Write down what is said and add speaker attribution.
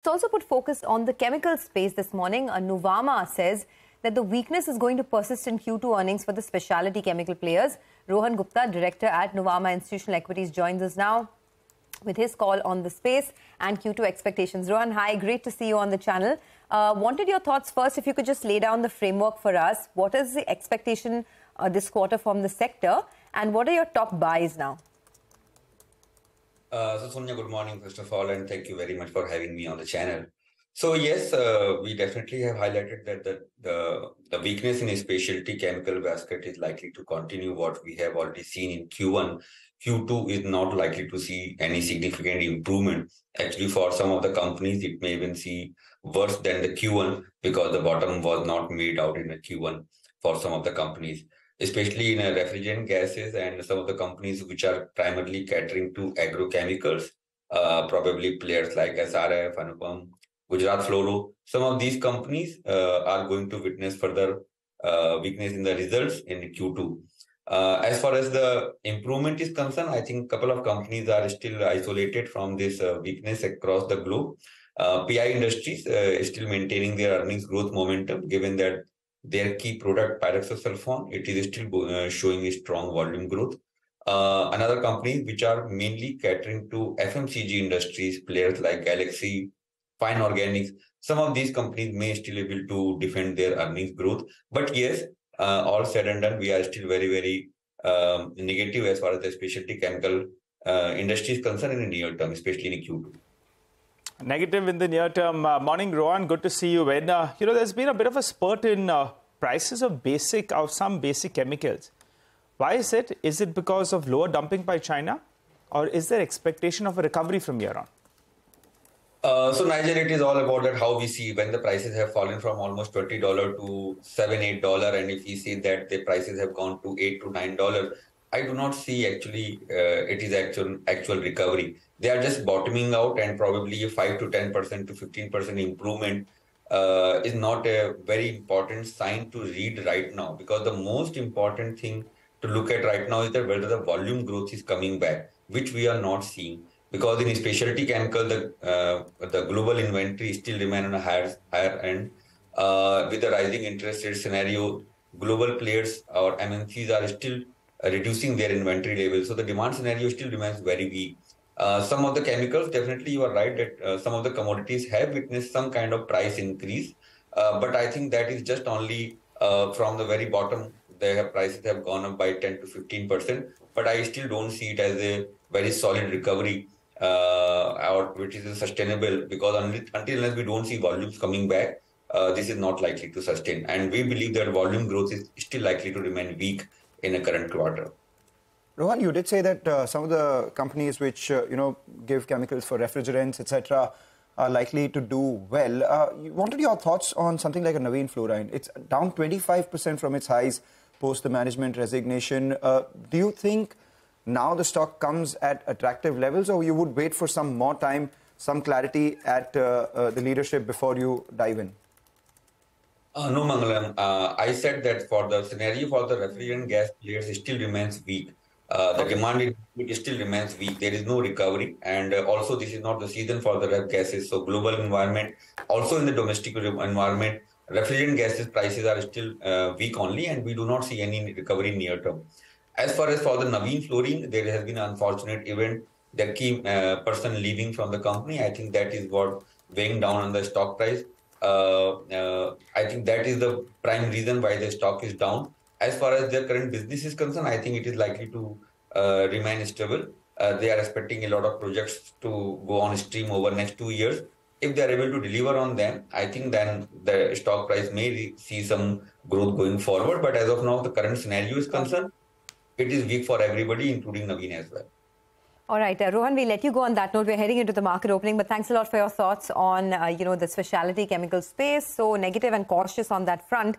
Speaker 1: It's also put focus on the chemical space this morning. Nuvama says that the weakness is going to persist in Q2 earnings for the specialty chemical players. Rohan Gupta, director at Nuvama Institutional Equities, joins us now with his call on the space and Q2 expectations. Rohan, hi, great to see you on the channel. Wanted your thoughts first, if you could just lay down the framework for us. What is the expectation this quarter from the sector, and what are your top buys now?
Speaker 2: So Sonia, good morning first of all, and thank you very much for having me on the channel. So yes, we definitely have highlighted that the weakness in a specialty chemical basket is likely to continue what we have already seen in Q1. Q2 is not likely to see any significant improvement. Actually, for some of the companies, it may even see worse than the Q1 because the bottom was not made out in the Q1 for some of the companies, especially in refrigerant gases and some of the companies which are primarily catering to agrochemicals, probably players like SRF, Anupam, Gujarat Fluoro. Some of these companies are going to witness further weakness in the results in Q2. As far as the improvement is concerned, I think a couple of companies are still isolated from this weakness across the globe. PI Industries is still maintaining their earnings growth momentum, given that their key product, pyroxasulfone, it is still showing a strong volume growth. Another company which are mainly catering to FMCG industries, players like Galaxy, Fine Organics, some of these companies may still able to defend their earnings growth. But yes, all said and done, we are still very negative as far as the specialty chemical industry is concerned in the near term, especially in Q2.
Speaker 3: Negative in the near term. Morning, Rohan. Good to see you. When there's been a bit of a spurt in prices of some basic chemicals. Why is it? Is it because of lower dumping by China, or is there expectation of a recovery from here on?
Speaker 2: So Nigel, it is all about that how we see when the prices have fallen from almost $20 to $7, $8, and if we see that the prices have gone to $8 to $9, I do not see actually it is actual recovery. They are just bottoming out, and probably a 5 to 10% to 15% improvement is not a very important sign to read right now, because the most important thing to look at right now is that whether the volume growth is coming back, which we are not seeing. Because in specialty chemical, the global inventory still remain on a higher end. With the rising interest rate scenario, global players or MNCs are still reducing their inventory levels. So the demand scenario still remains very weak. Some of the chemicals, definitely you are right that some of the commodities have witnessed some kind of price increase. But I think that is just only from the very bottom. Prices have gone up by 10 to 15%. But I still don't see it as a very solid recovery. Which is sustainable, because until unless we don't see volumes coming back, this is not likely to sustain. And we believe that volume growth is still likely to remain weak in the current quarter.
Speaker 4: Rohan, you did say that some of the companies which give chemicals for refrigerants, etc., are likely to do well. Wanted your thoughts on something like a Navin Fluorine. It's down 25% from its highs post the management resignation. Do you think now the stock comes at attractive levels, or you would wait for some more time, some clarity at the leadership before you dive in?
Speaker 2: No, Mangalam. I said that for the scenario for the refrigerant gas players, it still remains weak. The demand still remains weak. There is no recovery. And also, this is not the season for the ref gases. So global environment, also in the domestic environment, refrigerant gases prices are still weak only, and we do not see any recovery near term. As far as for the Navin Fluorine, there has been an unfortunate event, the key person leaving from the company. I think that is what weighing down on the stock price. I think that is the prime reason why the stock is down. As far as their current business is concerned, I think it is likely to remain stable. They are expecting a lot of projects to go on stream over next 2 years. If they are able to deliver on them, I think then the stock price may see some growth going forward. But as of now, the current scenario is concerned, it is weak for everybody, including Navin as well.
Speaker 1: All right, Rohan, we'll let you go on that note. We're heading into the market opening, but thanks a lot for your thoughts on, the specialty chemical space. So negative and cautious on that front.